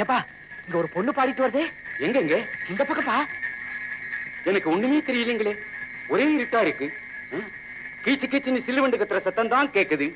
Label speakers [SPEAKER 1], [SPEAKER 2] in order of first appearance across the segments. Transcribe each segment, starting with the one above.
[SPEAKER 1] ஏப்பா இங்க ஒரு பொண்ணு பாடிட்டு வருதே.
[SPEAKER 2] எங்க?
[SPEAKER 1] இந்த பக்கப்பா.
[SPEAKER 2] எனக்கு ஒண்ணுமே தெரியலங்களே, ஒரே இருட்டா இருக்கு. கீச்சு கீச்சுன்னு சில்லுவண்டு கத்துற சத்தம் தான் கேக்குது.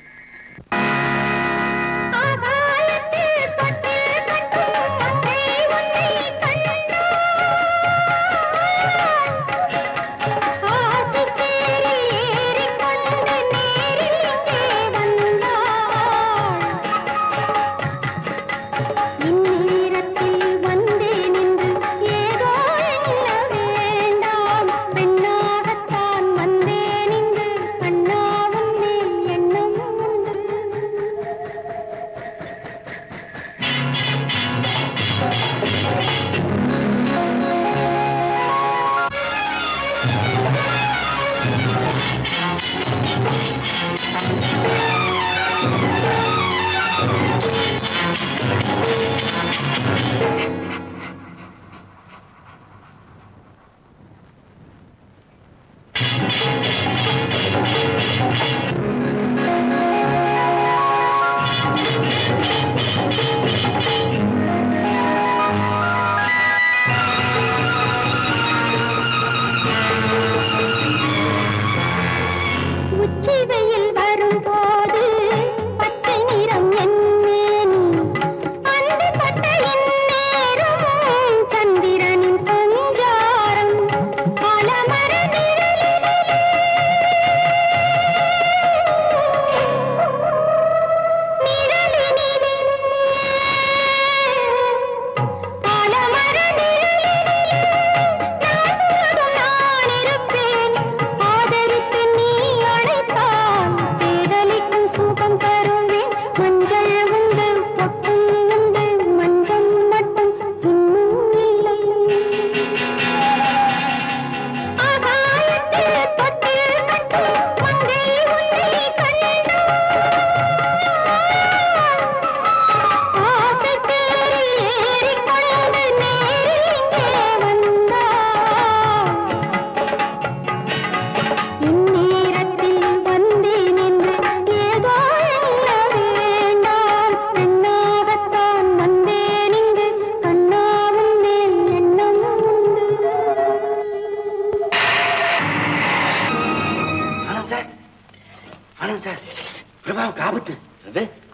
[SPEAKER 1] பிரபாவுக்கு ஆபத்து.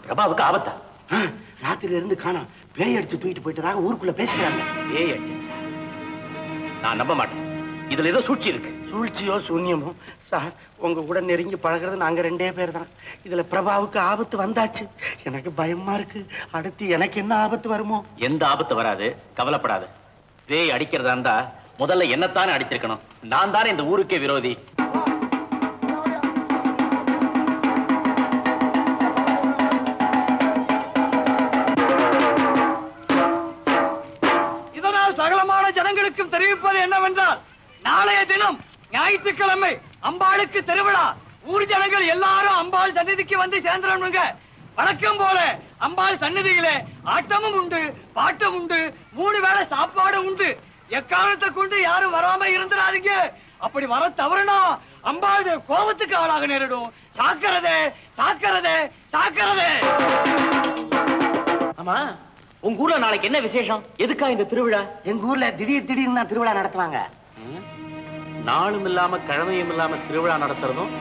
[SPEAKER 2] பிரபாவுக்கு ஆபத்தா?
[SPEAKER 1] ராத்திரில இருந்து காணோம். பேய் அடிச்சு தூக்கிட்டு போயிட்டதாக ஊருக்குள்ள பேசிக்கிறாங்க.
[SPEAKER 2] பேய் அடிச்சு? நான் நம்ப மாட்டேன். இதுல ஏதோ சூழ்ச்சி இருக்கு.
[SPEAKER 1] சூழ்ச்சியோ சூன்யமோ சார், உங்க கூட நெருங்கி பழகிறது நாங்க 2 பேர் தான். இதுல பிரபாவுக்கு ஆபத்து வந்தாச்சு. எனக்கு பயமா இருக்கு. அடுத்து எனக்கு என்ன ஆபத்து வருமோ?
[SPEAKER 2] எந்த ஆபத்து வராது, கவலைப்படாது. பேய் அடிக்கிறதா இருந்தா முதல்ல என்னத்தானே அடிச்சிருக்கணும். நான் தானே இந்த ஊருக்கே விரோதி.
[SPEAKER 3] சகலமான ஜனங்களுக்கும் தெரிவிப்பது என்னவென்றால், நாளைய தினம் ஞாயிற்றுக்கிழமை அம்பாளுக்கு திருவிழா. ஊர் ஜனங்கள் எல்லாரும் அம்பாள் சந்நிதிக்கு வந்து சேர்ந்துருங்க. வழக்கம் போல அம்பாள் சந்நிதியிலே ஆட்டமும் உண்டு, பாட்டும் உண்டு, 3 வேளை சாப்பாடு உண்டு. எக்காரணத்தை கொண்டு யாரும் வராம இருந்துடாதீங்க. அப்படி வர தவறுனா அம்பாள் கோபத்துக்கு ஆளாக நேரிடும். சாக்கிறதே சாக்கிறதே சாக்கிறதே.
[SPEAKER 2] ஆமா, உங்க ஊர்ல நாளைக்கு என்ன விசேஷம்? எதுக்கா இந்த திருவிழா?
[SPEAKER 1] எங்க ஊர்ல திடீர்னு தான் திருவிழா நடத்துவாங்க.
[SPEAKER 2] நாளும் இல்லாம கிழமையும் இல்லாம திருவிழா நடத்துறதும்,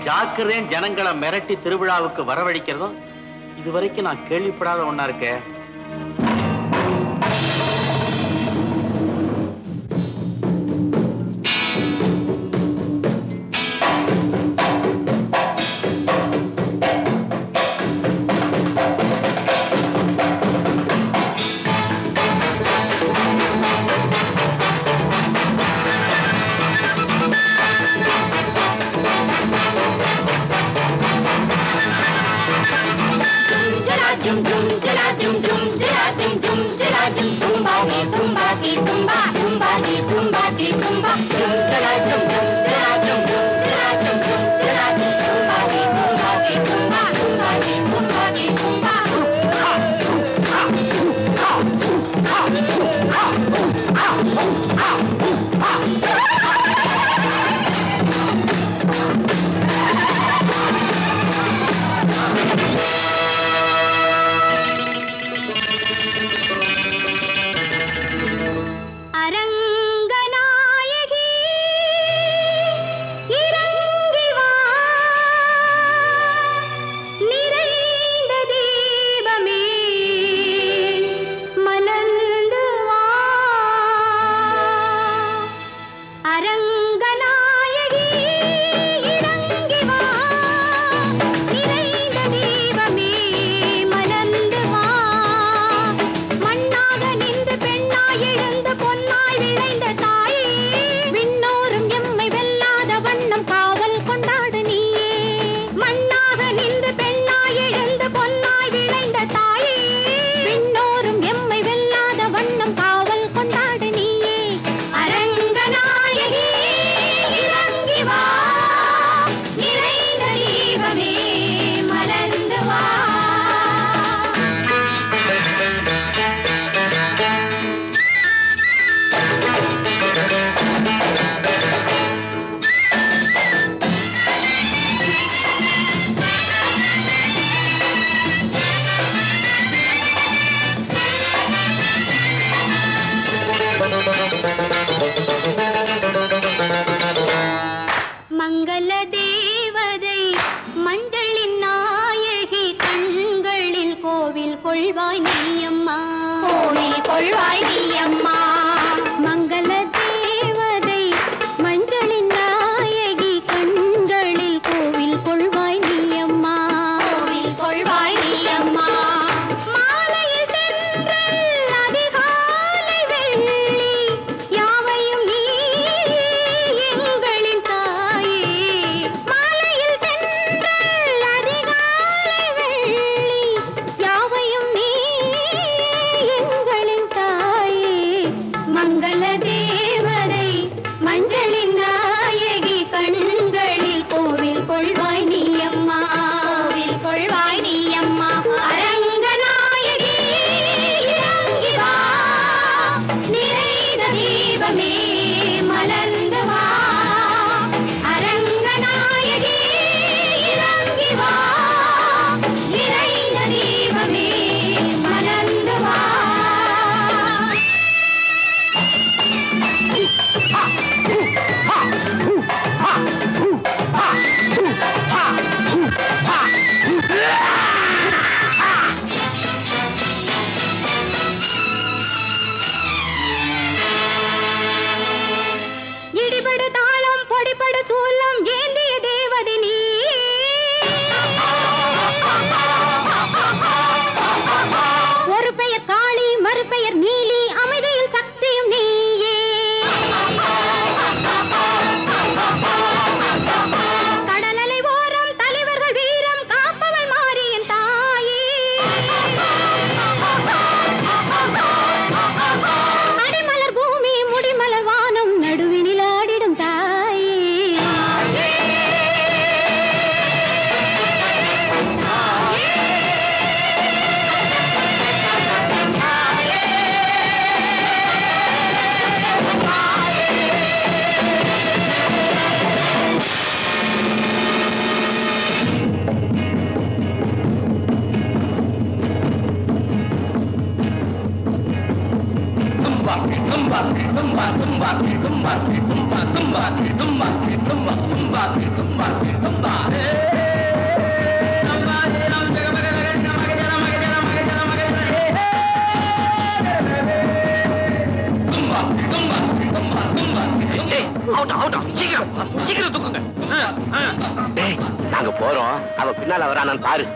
[SPEAKER 2] ஜாக்கிரதையும் ஜனங்களை மிரட்டி திருவிழாவுக்கு வரவழைக்கிறதும் இதுவரைக்கும் நான் கேள்விப்படாத ஒண்ணா இருக்கேன்.
[SPEAKER 4] கொள்வாய் நீ அம்மா, கோவில் கொள்வாய் நீ அம்மா. மங்கள தேவதை மஞ்சளின் நாயகி கண்களில் கோவில் கொள்வாய் நீ அம்மா, கோவில் கொள்வாய் நீ அம்மா. மாலையில் தென்றல் அதிகாலை வெள்ளி யாவையும் நீ எங்களின் தாயே. மாலையில் தென்றல் அதிகாலை வெள்ளி யாவையும் நீ எங்களின் தாயே. மங்கள தேவதை மஞ்சளின் நாயகி கண்களில் கோவில் கொள்வாய் நீ அம்மா, கோவில் கொள்வாய் நீ அம்மா. அரங்க நாயகி இறங்கி வா, நிறைந்த தீபமே மலர்ந்து வா. அரங்க நாயகி இறங்கி வா, நிறைந்த தீபமே மலர்ந்து வா. இடிபடு தாளம் பொடிபடு சூலம் ஏந்திய தேவதை நீ. ஒரு பெயர் காளி மறுபெயர் நீலி, அமைதியில் சக்தியும் நீயே. கடலலை ஓரம் தலைவர்கள் வீரம் காப்பவள் மாரியின் தாயே. அடிமலர் பூமி முடிமலர் வானம் நடுவினில் ஆடிடும் தாயே.
[SPEAKER 2] சீக்கிரம் தூக்குங்க. நாங்க போறோம், அவ பின்னால வரானான்னு பாரு.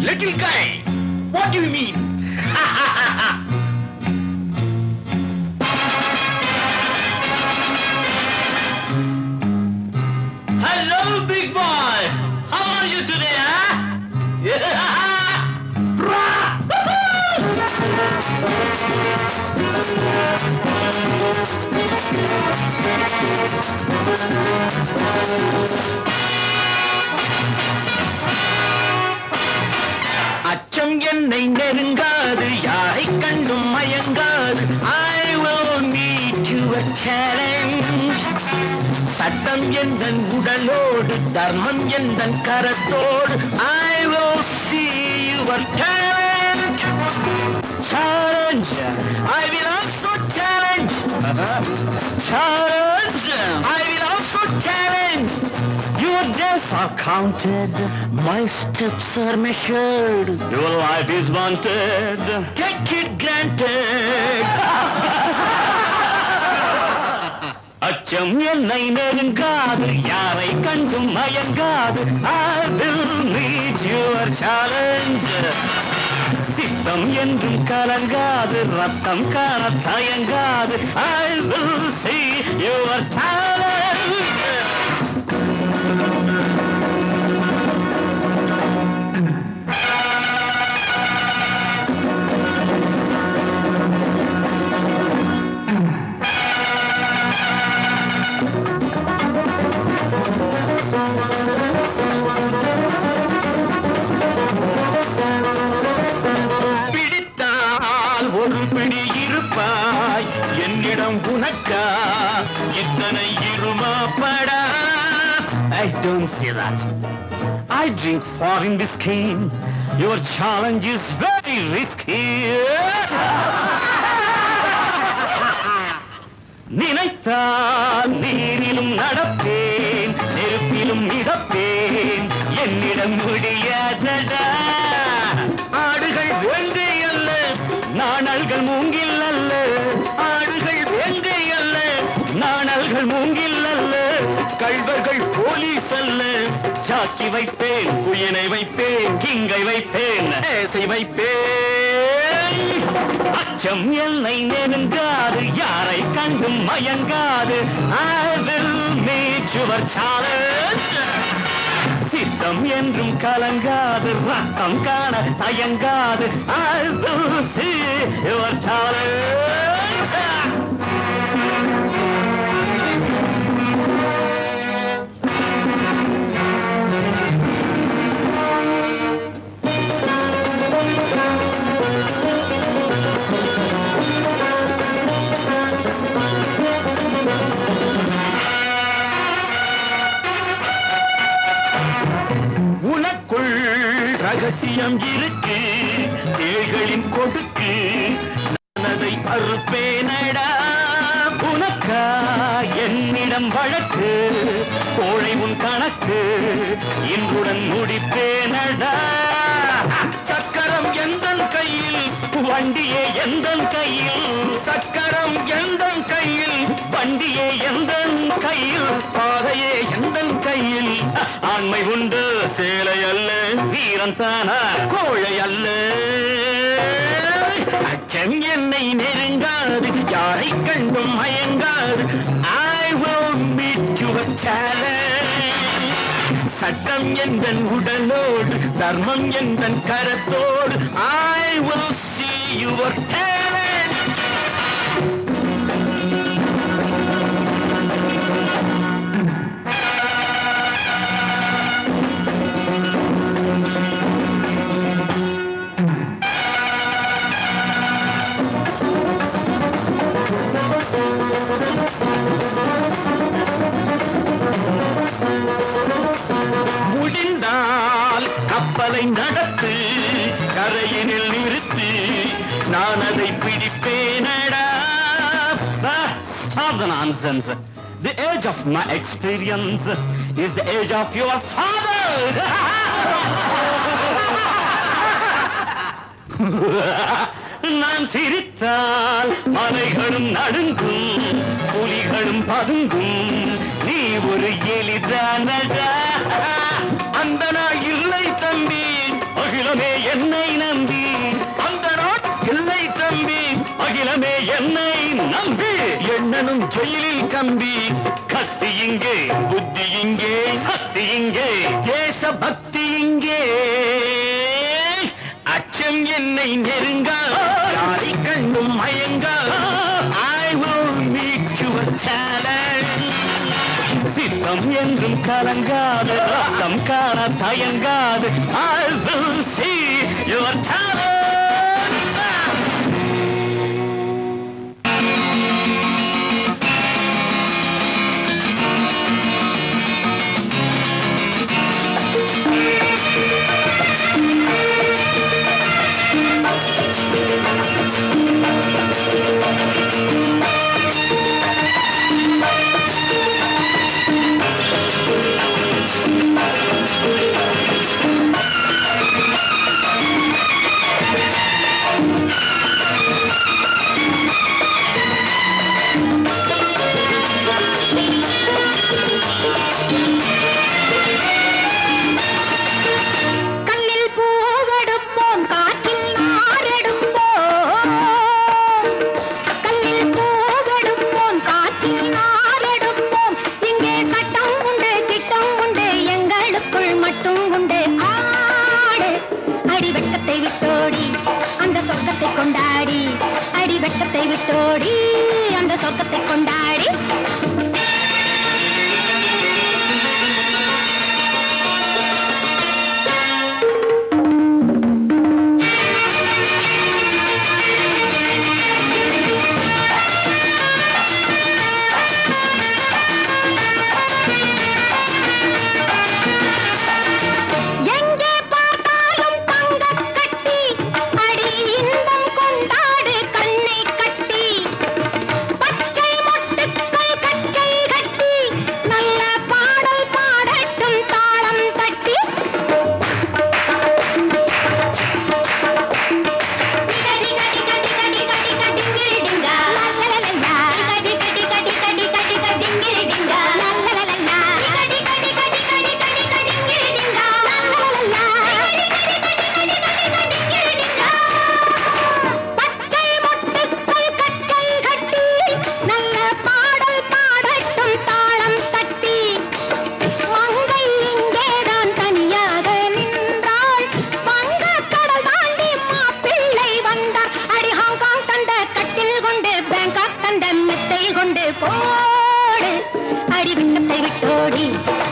[SPEAKER 3] Little guy, what do you mean? Hello, big boy. How are you today, huh? அச்சம் என்னை நெருங்காது, யாரை கண்டும் மயங்காது. I will meet your challenge. சட்டம் எந்தன் உடலோடு, தர்மம் எந்தன் கரத்தோடு. I will see your talent. Challenge, I will also challenge. Challenge, I will also challenge. Your days are counted, my steps are measured. Your life is wanted, take it granted. அச்சம் என்னை நெருங்காது, யாரை கண்டும் மயங்காது. I will meet your challenge. சித்தம் என்றும் கலங்காது, ரத்தம் காண தயங்காது. I will see your challenge. பிடித்தால் ஒரு பிடி இருப்பாய், என்னிடம் உனக்கா இத்தனை இருமை?
[SPEAKER 5] I don't see that. I drink foreign whiskey. Your challenge is very risky. நினைத்தால் நீரிலும் நடப்பேன், நெருப்பிலும் மிதப்பேன், என்னிடம் முடியாதடா. ஆடுகள் வேங்கை அல்ல, நாணல்கள் மூங்கில் அல்ல. ஆடுகள் வேங்கை அல்ல, நாணல்கள் மூங்கில் அல்ல. கள்வர்கள் போலீஸ் அல்ல. சாக்கி வைப்பேன், குயினை வைப்பேன், கிங்கை வைப்பேன், ஏசை வைப்பேன். அச்சம் என்னை நெருங்காது, யாரை கண்டும் மயங்காது. I will meet your challenge. சித்தம் என்றும் கலங்காது, ரத்தம் காண தயங்காது. I will see your challenge. ரகசியம் இருக்கு, தேள்களின் கொடுக்கு, நான் அதை அறுப்பேனடா. உனக்கா என்னிடம் வழக்கு, கோழை உன் கணக்கு, இன்றுடன் முடிப்பேனடா. சக்கரம் எந்தன் கையில், வண்டியே எந்தன் கையில். சக்கரம் எந்தன் கையில், வண்டியே எந்தன் கையில், பாதையே எந்தன் கையில். ஆண்மை உண்டு சேலை அல்ல, வீரன் தானா கோழை அல்ல. அச்சம் என்னை நெருங்காது, யாரை கண்டும் மயங்காது. I will meet your challenge. சட்டம் எந்தன் உடலோடு, தர்மம் எந்தன் கரத்தோடு. I will see your talent. முடிந்தால் கப்பலை நடத்து, கரையினில் நிறுத்து, நான் அதை பிடிப்பேனடா. Stop the nonsense. The age of my experience is the age of your father. நான் சிரித்தால் மலைகளும் நடுங்கும், புலிகளும் பதுங்கும். நீ ஒரு எலிதானடா. அந்த நாள் இல்லை தம்பி, அகிலமே என்னை நம்பி. அந்த நாள் இல்லை தம்பி, அகிலமே என்னை நம்பி. எண்ணனும் ஜெயிலில் கம்பி. கத்தி இங்கே, புத்தி இங்கே, சக்தி இங்கே, தேச பக்தி இங்கே. அச்சம் என்னை நெருங்கா, யாரை கண்டும் மயங்கா. I will meet your challenge. சித்தம் என்றும் கலங்காது, ரத்தம் காண தயங்காது. I will see your challenge.
[SPEAKER 4] வெட்கத்தை விட்டோடி அந்த சொர்க்கத்தை கொண்டாடி அடி வெக்கத்தை விட்டோடி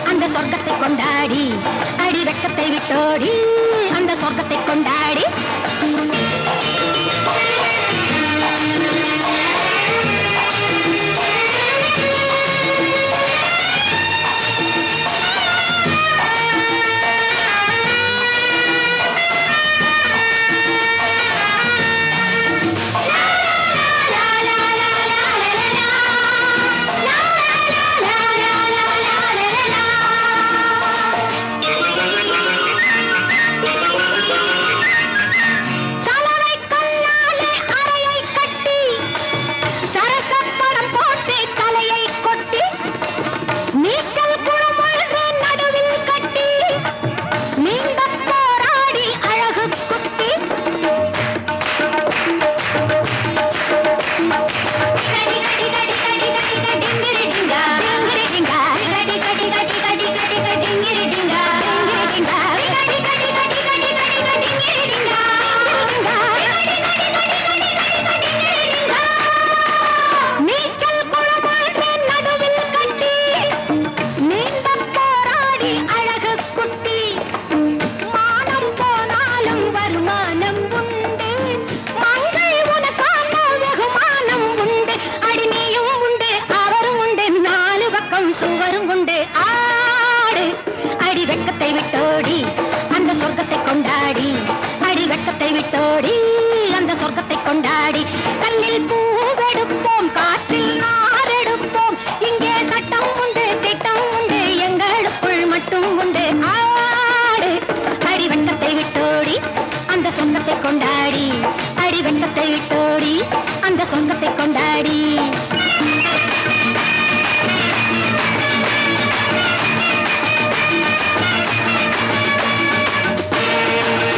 [SPEAKER 4] அந்த சொர்க்கத்தை கொண்டாடி அடி வெக்கத்தை விட்டோடி அந்த சொர்க்கத்தை கொண்டாடி சுவரும்